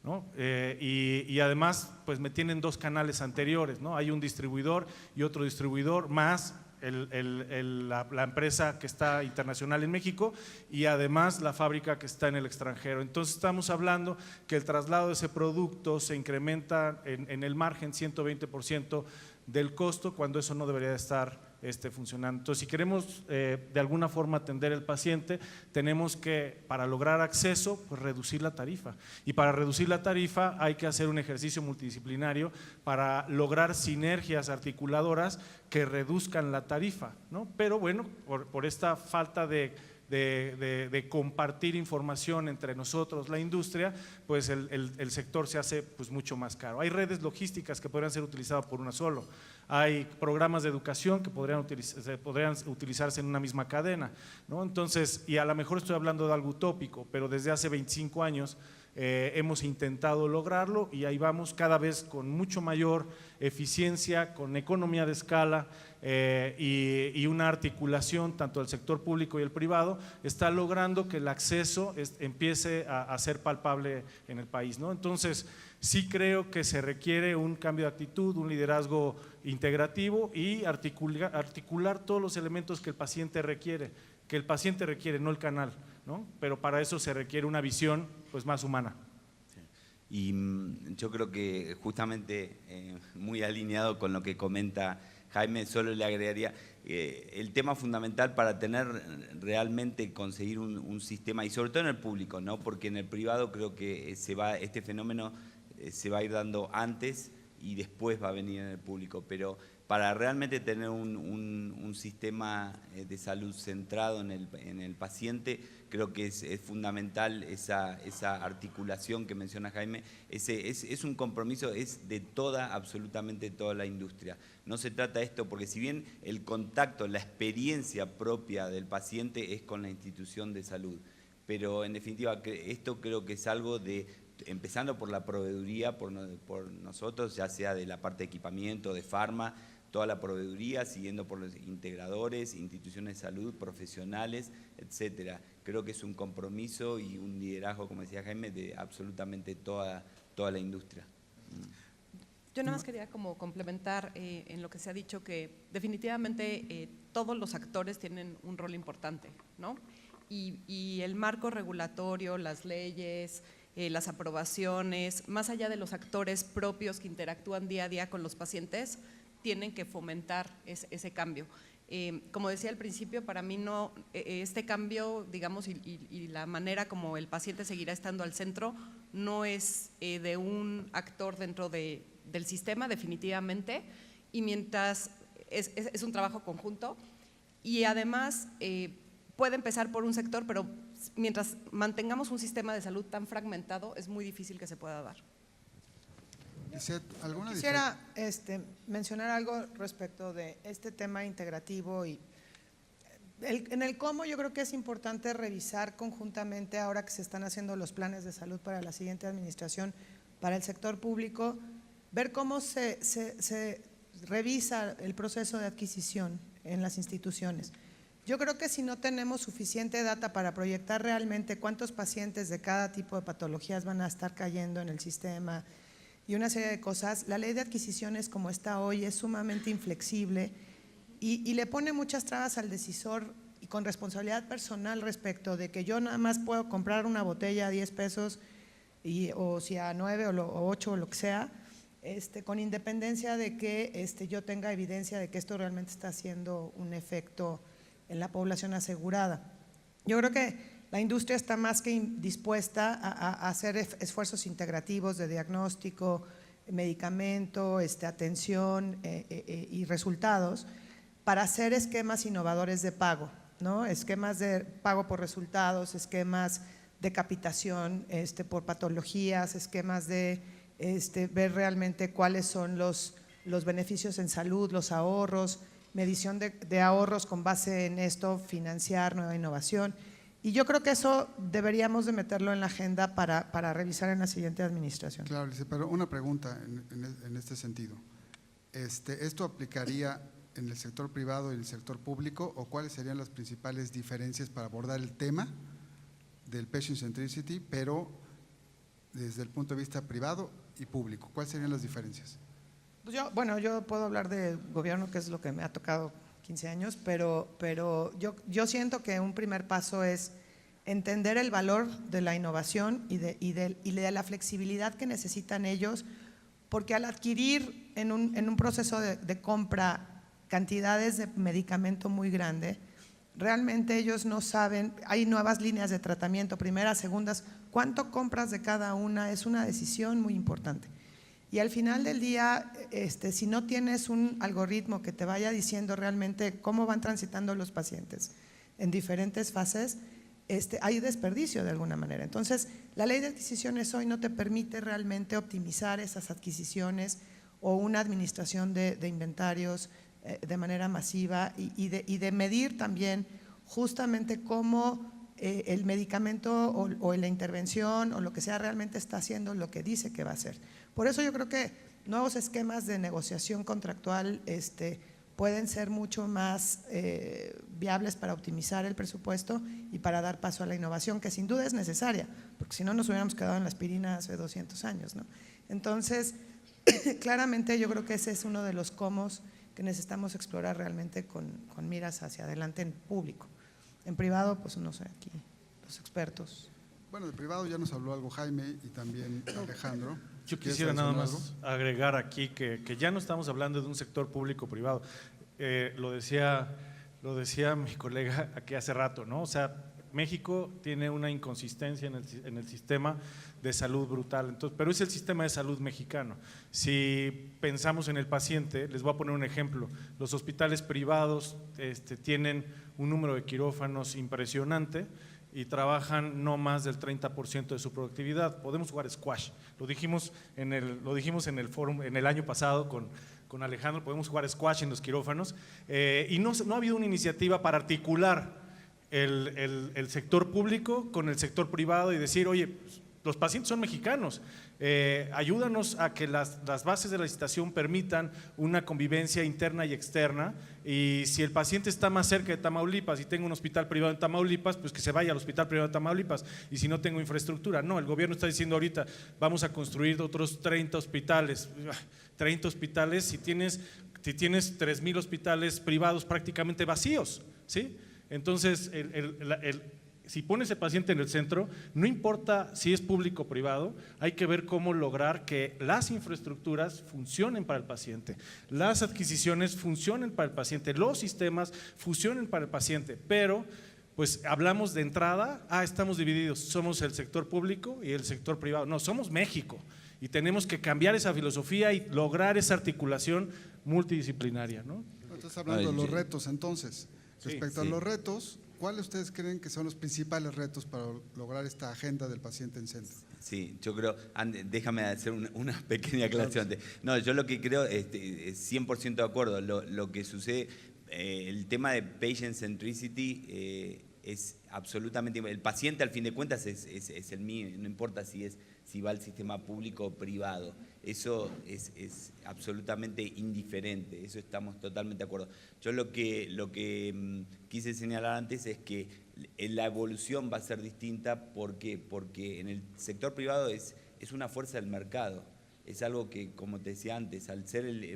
¿no? Y además pues me tienen 2 canales anteriores, ¿no? Hay un distribuidor y otro distribuidor más la empresa que está internacional en México y además la fábrica que está en el extranjero. Entonces estamos hablando que el traslado de ese producto se incrementa en el margen 120% del costo, cuando eso no debería de estar funcionando. Entonces, si queremos de alguna forma atender al paciente, tenemos que, para lograr acceso, pues reducir la tarifa. Y para reducir la tarifa hay que hacer un ejercicio multidisciplinario para lograr sinergias articuladoras que reduzcan la tarifa, ¿no? Pero bueno, por esta falta de compartir información entre nosotros, la industria, pues el sector se hace pues mucho más caro. Hay redes logísticas que podrían ser utilizadas por una solo, hay programas de educación que podrían utilizarse en una misma cadena, ¿no? Entonces, y a lo mejor estoy hablando de algo utópico, pero desde hace 25 años hemos intentado lograrlo y ahí vamos cada vez con mucho mayor eficiencia, con economía de escala y una articulación tanto del sector público y el privado está logrando que el acceso empiece a ser palpable en el país, ¿no? Entonces, sí creo que se requiere un cambio de actitud, un liderazgo integrativo y articular todos los elementos que el paciente requiere, no el canal, ¿no? Pero para eso se requiere una visión pues más humana. Y yo creo que justamente muy alineado con lo que comenta Jaime, solo le agregaría el tema fundamental para tener realmente conseguir un sistema, y sobre todo en el público, ¿no? Porque en el privado creo que este fenómeno se va a ir dando antes y después va a venir en el público, pero para realmente tener un sistema de salud centrado en el paciente, creo que es fundamental esa articulación que menciona Jaime. Es un compromiso, es de absolutamente toda la industria. No se trata de esto, porque si bien el contacto, la experiencia propia del paciente es con la institución de salud, pero en definitiva esto creo que es algo empezando por la proveeduría, por nosotros, ya sea de la parte de equipamiento, de farma, toda la proveeduría, siguiendo por los integradores, instituciones de salud, profesionales, etcétera. Creo que es un compromiso y un liderazgo, como decía Jaime, de absolutamente toda la industria. Yo nada más quería como complementar en lo que se ha dicho, que definitivamente todos los actores tienen un rol importante, ¿no? Y el marco regulatorio, las leyes, las aprobaciones, más allá de los actores propios que interactúan día a día con los pacientes, tienen que fomentar ese cambio. Como decía al principio, para mí no, este cambio, digamos, y la manera como el paciente seguirá estando al centro no es de un actor dentro del sistema, definitivamente, y mientras es un trabajo conjunto, y además puede empezar por un sector, pero mientras mantengamos un sistema de salud tan fragmentado, es muy difícil que se pueda dar. ¿Alguna Quisiera mencionar algo respecto de este tema integrativo y en el cómo yo creo que es importante revisar conjuntamente ahora que se están haciendo los planes de salud para la siguiente administración, para el sector público, ver cómo se revisa el proceso de adquisición en las instituciones. Yo creo que si no tenemos suficiente data para proyectar realmente cuántos pacientes de cada tipo de patologías van a estar cayendo en el sistema y una serie de cosas, la ley de adquisiciones como está hoy es sumamente inflexible y le pone muchas trabas al decisor y con responsabilidad personal respecto de que yo nada más puedo comprar una botella a 10 pesos o si a 9 o 8 o lo que sea, con independencia de que yo tenga evidencia de que esto realmente está haciendo un efecto en la población asegurada. Yo creo que la industria está más que dispuesta a hacer esfuerzos integrativos de diagnóstico, medicamento, atención y resultados para hacer esquemas innovadores de pago, ¿no? Esquemas de pago por resultados, esquemas de capitación por patologías, esquemas de ver realmente cuáles son los beneficios en salud, los ahorros, medición de ahorros con base en esto, financiar nueva innovación. Y yo creo que eso deberíamos de meterlo en la agenda para revisar en la siguiente administración. Claro, pero una pregunta en este sentido. ¿Esto aplicaría en el sector privado y en el sector público o cuáles serían las principales diferencias para abordar el tema del patient centricity, pero desde el punto de vista privado y público? ¿Cuáles serían las diferencias? Pues yo puedo hablar de gobierno, que es lo que me ha tocado 15 años, pero yo siento que un primer paso es entender el valor de la innovación y de la flexibilidad que necesitan ellos, porque al adquirir en un proceso de compra cantidades de medicamento muy grande, realmente ellos no saben, hay nuevas líneas de tratamiento, primeras, segundas, cuánto compras de cada una es una decisión muy importante. Y al final del día, si no tienes un algoritmo que te vaya diciendo realmente cómo van transitando los pacientes en diferentes fases, hay desperdicio de alguna manera. Entonces, la ley de adquisiciones hoy no te permite realmente optimizar esas adquisiciones o una administración de inventarios de manera masiva y de medir también justamente cómo el medicamento o la intervención o lo que sea realmente está haciendo lo que dice que va a hacer. Por eso yo creo que nuevos esquemas de negociación contractual pueden ser mucho más viables para optimizar el presupuesto y para dar paso a la innovación, que sin duda es necesaria, porque si no nos hubiéramos quedado en la aspirina hace 200 años, ¿no? Entonces, claramente yo creo que ese es uno de los cómo que necesitamos explorar realmente con miras hacia adelante en público. En privado, pues no sé, aquí los expertos. Bueno, de privado ya nos habló algo Jaime y también Alejandro. Yo quisiera nada más agregar aquí que ya no estamos hablando de un sector público-privado. Lo decía mi colega aquí hace rato, ¿no? O sea, México tiene una inconsistencia en el sistema de salud brutal, pero es el sistema de salud mexicano. Si pensamos en el paciente, les voy a poner un ejemplo. Los hospitales privados tienen un número de quirófanos impresionante y trabajan no más del 30% de su productividad. Podemos jugar squash. Lo dijimos en el foro en el año pasado con Alejandro, podemos jugar squash en los quirófanos y no ha habido una iniciativa para articular el sector público con el sector privado y decir, oye, los pacientes son mexicanos, ayúdanos a que las bases de la licitación permitan una convivencia interna y externa, y si el paciente está más cerca de Tamaulipas y tengo un hospital privado en Tamaulipas, pues que se vaya al hospital privado de Tamaulipas, y si no tengo infraestructura, no, el gobierno está diciendo ahorita vamos a construir otros 30 hospitales, 30 hospitales si tienes 3,000 hospitales privados prácticamente vacíos, ¿sí? Entonces, si pones el paciente en el centro, no importa si es público o privado, hay que ver cómo lograr que las infraestructuras funcionen para el paciente, las adquisiciones funcionen para el paciente, los sistemas funcionen para el paciente, pero pues hablamos de entrada, estamos divididos, somos el sector público y el sector privado. No, somos México y tenemos que cambiar esa filosofía y lograr esa articulación multidisciplinaria, ¿no? Estás hablando de los retos, entonces. Sí, Respecto a los retos, ¿cuáles ustedes creen que son los principales retos para lograr esta agenda del paciente en centro? Sí, yo creo, déjame hacer una pequeña aclaración. No, yo lo que creo, es 100% de acuerdo, lo que sucede, el tema de patient centricity es absolutamente, el paciente al fin de cuentas es el mío, no importa si va al sistema público o privado, eso es absolutamente indiferente, eso estamos totalmente de acuerdo. Yo lo que quise señalar antes es que la evolución va a ser distinta, porque en el sector privado es una fuerza del mercado, es algo que, como te decía antes, al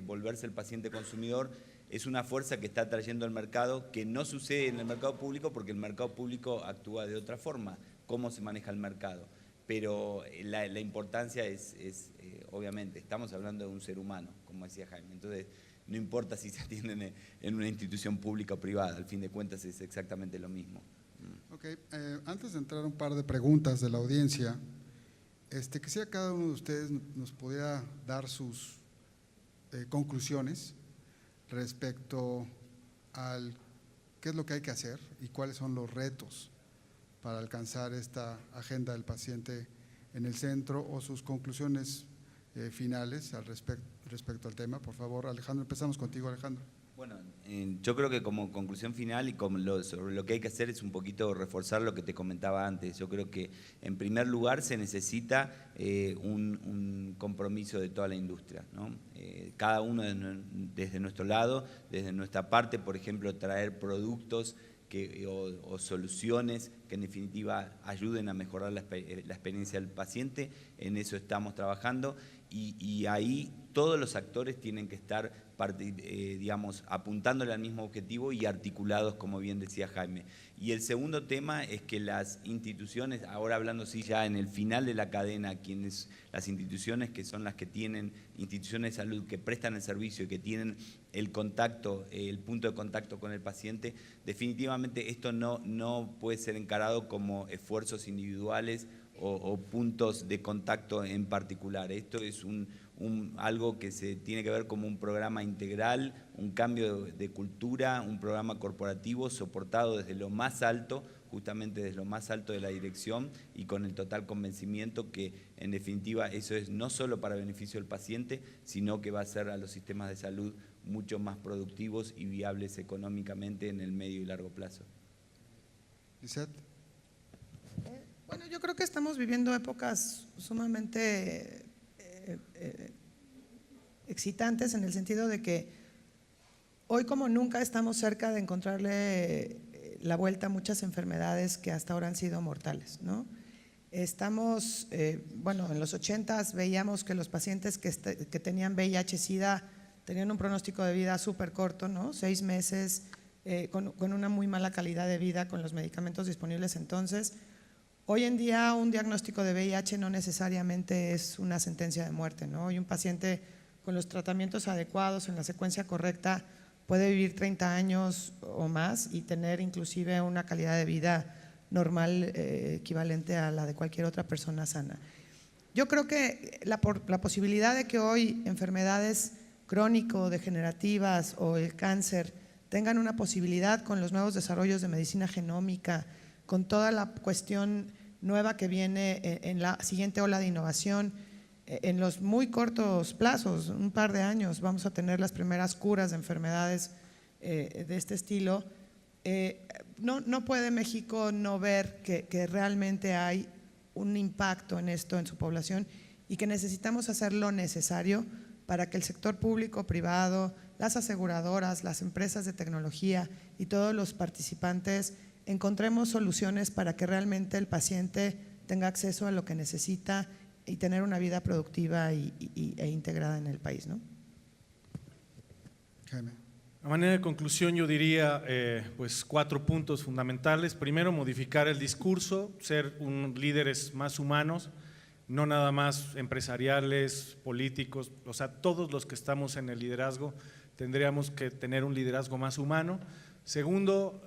volverse el paciente consumidor, es una fuerza que está trayendo al mercado, que no sucede en el mercado público, porque el mercado público actúa de otra forma, cómo se maneja el mercado. Pero la importancia es obviamente, estamos hablando de un ser humano, como decía Jaime, entonces no importa si se atienden en una institución pública o privada, al fin de cuentas es exactamente lo mismo. Ok, antes de entrar a un par de preguntas de la audiencia, quisiera que cada uno de ustedes nos pudiera dar sus conclusiones respecto al qué es lo que hay que hacer y cuáles son los retos para alcanzar esta agenda del paciente en el centro, o sus conclusiones finales respecto al tema. Por favor, Alejandro, empezamos contigo, Alejandro. Bueno, yo creo que como conclusión final y sobre lo que hay que hacer es un poquito reforzar lo que te comentaba antes. Yo creo que en primer lugar se necesita un compromiso de toda la industria, ¿no? Cada uno desde nuestro lado, desde nuestra parte, por ejemplo, traer productos o soluciones que en definitiva ayuden a mejorar la experiencia del paciente. En eso estamos trabajando y ahí todos los actores tienen que estar, digamos, apuntándole al mismo objetivo y articulados, como bien decía Jaime. Y el segundo tema es que las instituciones, ahora hablando sí ya en el final de la cadena, las instituciones que son las que tienen, instituciones de salud que prestan el servicio y que tienen el contacto, el punto de contacto con el paciente, definitivamente esto no puede ser encarado como esfuerzos individuales o puntos de contacto en particular. Esto es algo que se tiene que ver como un programa integral, un cambio de cultura, un programa corporativo soportado desde lo más alto, justamente desde lo más alto de la dirección, y con el total convencimiento que en definitiva eso es no solo para beneficio del paciente, sino que va a hacer a los sistemas de salud mucho más productivos y viables económicamente en el medio y largo plazo. Lisette. Bueno, yo creo que estamos viviendo épocas sumamente excitantes, en el sentido de que hoy como nunca estamos cerca de encontrarle la vuelta a muchas enfermedades que hasta ahora han sido mortales, ¿no? Estamos, bueno, en los 80s veíamos que los pacientes que tenían VIH-Sida tenían un pronóstico de vida súper corto, ¿no? 6 meses, con una muy mala calidad de vida con los medicamentos disponibles entonces. Hoy en día un diagnóstico de VIH no necesariamente es una sentencia de muerte, ¿no? Hoy un paciente con los tratamientos adecuados, en la secuencia correcta, puede vivir 30 años o más y tener inclusive una calidad de vida normal equivalente a la de cualquier otra persona sana. Yo creo que la posibilidad de que hoy enfermedades crónico-degenerativas o el cáncer tengan una posibilidad con los nuevos desarrollos de medicina genómica, con toda la cuestión nueva que viene en la siguiente ola de innovación, en los muy cortos plazos, un par de años, vamos a tener las primeras curas de enfermedades de este estilo. No puede México no ver que realmente hay un impacto en esto en su población y que necesitamos hacer lo necesario para que el sector público, privado, las aseguradoras, las empresas de tecnología y todos los participantes encontremos soluciones para que realmente el paciente tenga acceso a lo que necesita y tener una vida productiva e integrada en el país, ¿no? Jaime. A manera de conclusión, yo diría pues 4 puntos fundamentales. Primero, modificar el discurso, ser líderes más humanos, no nada más empresariales, políticos, o sea, todos los que estamos en el liderazgo tendríamos que tener un liderazgo más humano. Segundo,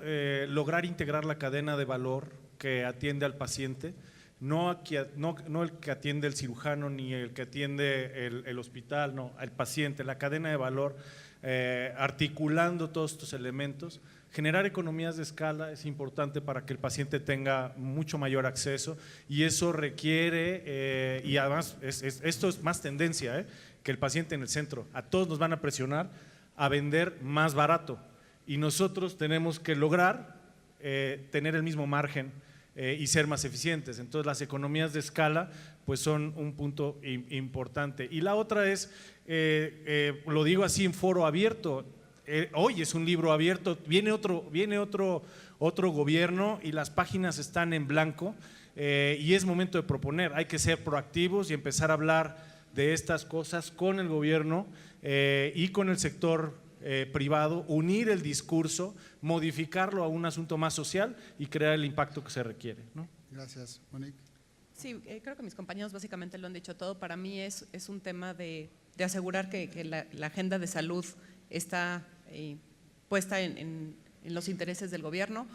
lograr integrar la cadena de valor que atiende al paciente, no el que atiende el cirujano ni el que atiende el hospital, no, al paciente, la cadena de valor, articulando todos estos elementos. Generar economías de escala es importante para que el paciente tenga mucho mayor acceso y eso requiere, y además esto es más tendencia, que el paciente en el centro. A todos nos van a presionar a vender más barato y nosotros tenemos que lograr tener el mismo margen y ser más eficientes. Entonces las economías de escala pues son un punto importante. Y la otra es, lo digo así en foro abierto, hoy es un libro abierto, viene otro gobierno y las páginas están en blanco y es momento de proponer, hay que ser proactivos y empezar a hablar de estas cosas con el gobierno y con el sector privado, unir el discurso, modificarlo a un asunto más social y crear el impacto que se requiere, ¿no? Gracias, Monique. Sí, creo que mis compañeros básicamente lo han dicho todo. Para mí es un tema de asegurar que la agenda de salud está puesta en los intereses del gobierno.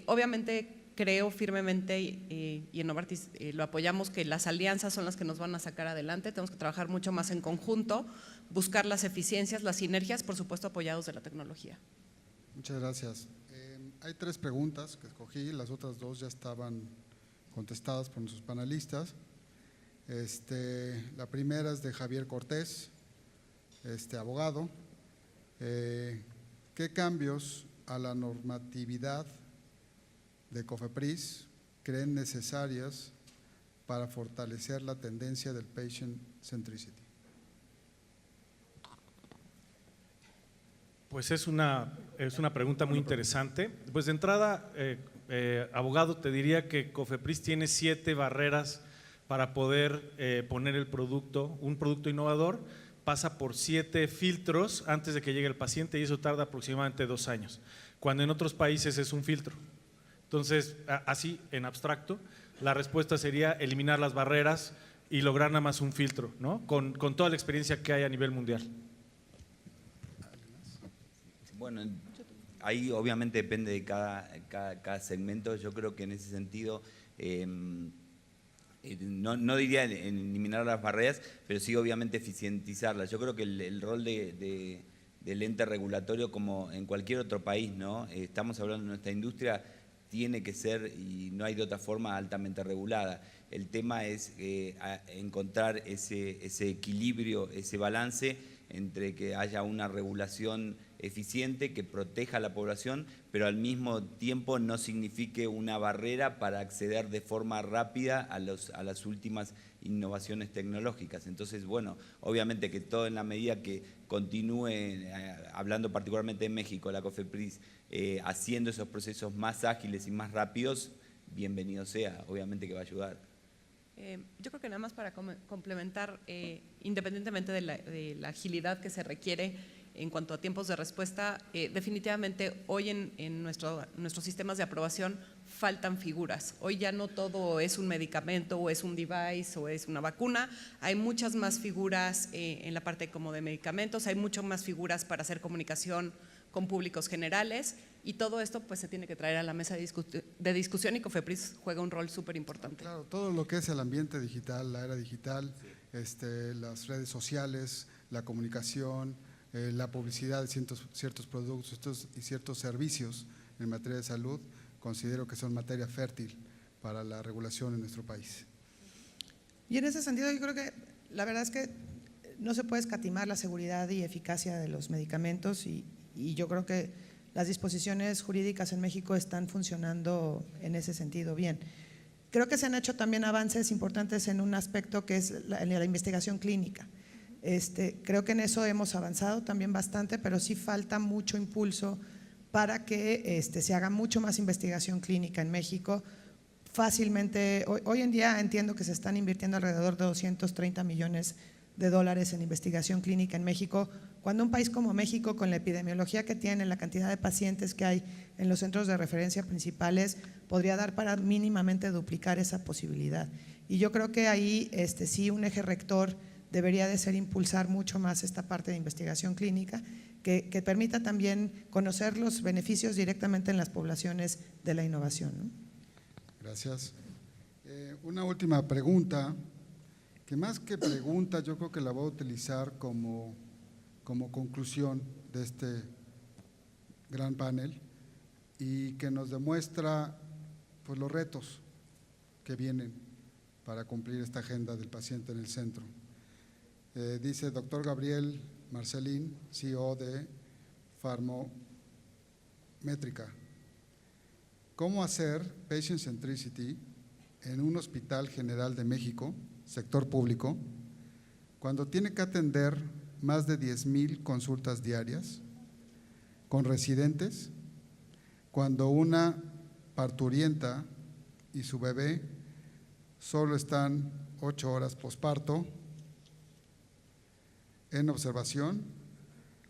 Obviamente creo firmemente y en Novartis lo apoyamos, que las alianzas son las que nos van a sacar adelante. Tenemos que trabajar mucho más en conjunto, buscar las eficiencias, las sinergias, por supuesto apoyados de la tecnología. Muchas gracias. Hay 3 preguntas que escogí, las otras 2 ya estaban contestadas por nuestros panelistas. La primera es de Javier Cortés, abogado. ¿Qué cambios a la normatividad de COFEPRIS creen necesarias para fortalecer la tendencia del patient centricity? Pues es una pregunta muy interesante. Pues de entrada, abogado, te diría que COFEPRIS tiene 7 barreras para poder poner el producto, un producto innovador, pasa por 7 filtros antes de que llegue el paciente y eso tarda aproximadamente 2 años, cuando en otros países es un filtro. Entonces, así en abstracto, la respuesta sería eliminar las barreras y lograr nada más un filtro, ¿no? Con toda la experiencia que hay a nivel mundial. Bueno, ahí obviamente depende de cada segmento. Yo creo que en ese sentido no diría en eliminar las barreras, pero sí obviamente eficientizarlas. Yo creo que el rol del ente regulatorio, como en cualquier otro país, ¿no? Estamos hablando de nuestra industria, tiene que ser, y no hay de otra forma, altamente regulada. El tema es encontrar ese equilibrio, ese balance entre que haya una regulación eficiente que proteja a la población, pero al mismo tiempo no signifique una barrera para acceder de forma rápida a las últimas innovaciones tecnológicas. Entonces, bueno, obviamente que todo en la medida que continúe, hablando particularmente de México, la COFEPRIS, haciendo esos procesos más ágiles y más rápidos, bienvenido sea, obviamente que va a ayudar. Yo creo que nada más para complementar, independientemente de la agilidad que se requiere en cuanto a tiempos de respuesta, definitivamente hoy en nuestros sistemas de aprobación faltan figuras. Hoy ya no todo es un medicamento o es un device o es una vacuna, hay muchas más figuras en la parte como de medicamentos, hay mucho más figuras para hacer comunicación con públicos generales y todo esto pues se tiene que traer a la mesa de discusión y COFEPRIS juega un rol súper importante. Claro, todo lo que es el ambiente digital, la era digital, las redes sociales, la comunicación, la publicidad de ciertos productos y ciertos servicios en materia de salud, considero que son materia fértil para la regulación en nuestro país. Y en ese sentido yo creo que la verdad es que no se puede escatimar la seguridad y eficacia de los medicamentos y yo creo que las disposiciones jurídicas en México están funcionando en ese sentido bien. Creo que se han hecho también avances importantes en un aspecto que es la investigación clínica. Creo que en eso hemos avanzado también bastante, pero sí falta mucho impulso para que se haga mucho más investigación clínica en México. Fácilmente, hoy en día entiendo que se están invirtiendo alrededor de $230 millones en investigación clínica en México, cuando un país como México, con la epidemiología que tiene, la cantidad de pacientes que hay en los centros de referencia principales, podría dar para mínimamente duplicar esa posibilidad. Y yo creo que ahí sí un eje rector debería de ser impulsar mucho más esta parte de investigación clínica que permita también conocer los beneficios directamente en las poblaciones de la innovación, ¿no? Gracias. Una última pregunta, que más que pregunta yo creo que la voy a utilizar como conclusión de este gran panel y que nos demuestra pues, los retos que vienen para cumplir esta agenda del paciente en el centro. Dice doctor Gabriel Marcelín, CEO de Pharmamétrica. ¿Cómo hacer patient centricity en un hospital general de México, sector público, cuando tiene que atender más de 10,000 consultas diarias con residentes, cuando una parturienta y su bebé solo están 8 horas posparto en observación,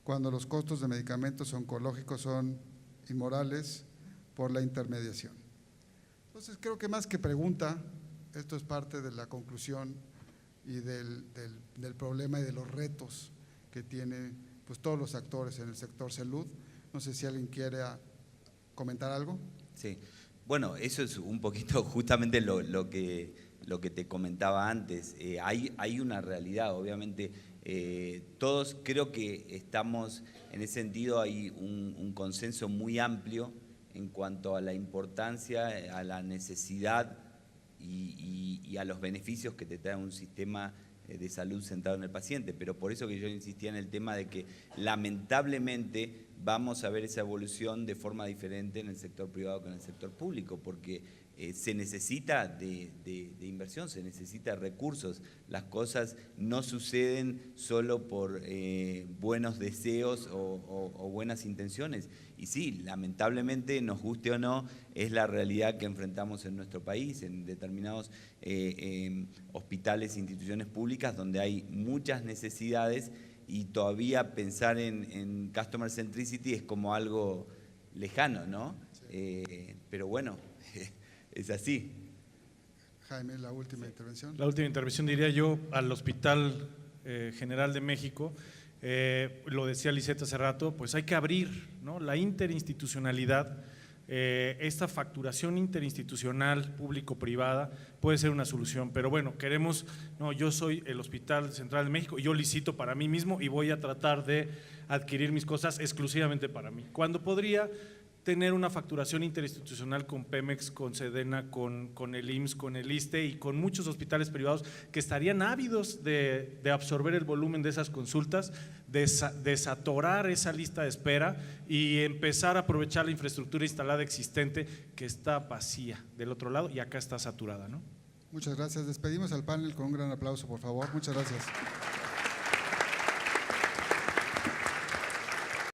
cuando los costos de medicamentos oncológicos son inmorales por la intermediación? Entonces creo que más que pregunta, esto es parte de la conclusión y del problema y de los retos que tienen pues, todos los actores en el sector salud. No sé si alguien quiere comentar algo. Sí, bueno, eso es un poquito justamente lo que te comentaba antes. Hay una realidad, obviamente, todos creo que estamos, en ese sentido hay un consenso muy amplio en cuanto a la importancia, a la necesidad y a los beneficios que te trae un sistema de salud centrado en el paciente, pero por eso que yo insistía en el tema de que lamentablemente vamos a ver esa evolución de forma diferente en el sector privado que en el sector público, porque se necesita de inversión, se necesita de recursos. Las cosas no suceden solo por buenos deseos o buenas intenciones. Y sí, lamentablemente, nos guste o no, es la realidad que enfrentamos en nuestro país, en determinados hospitales e instituciones públicas donde hay muchas necesidades y todavía pensar en customer centricity es como algo lejano, ¿no? Sí. Pero bueno, es así. Jaime, la última intervención. La última intervención diría yo al Hospital General de México, lo decía Lisette hace rato, pues hay que abrir, ¿no?, la interinstitucionalidad. Esta facturación interinstitucional público-privada puede ser una solución, pero bueno, yo soy el Hospital Central de México y yo licito para mí mismo y voy a tratar de adquirir mis cosas exclusivamente para mí, cuando podría tener una facturación interinstitucional con Pemex, con Sedena, con el IMSS, con el ISSSTE y con muchos hospitales privados que estarían ávidos de absorber el volumen de esas consultas, desatorar esa lista de espera y empezar a aprovechar la infraestructura instalada existente que está vacía del otro lado y acá está saturada, ¿no? Muchas gracias. Despedimos al panel con un gran aplauso, por favor. Muchas gracias.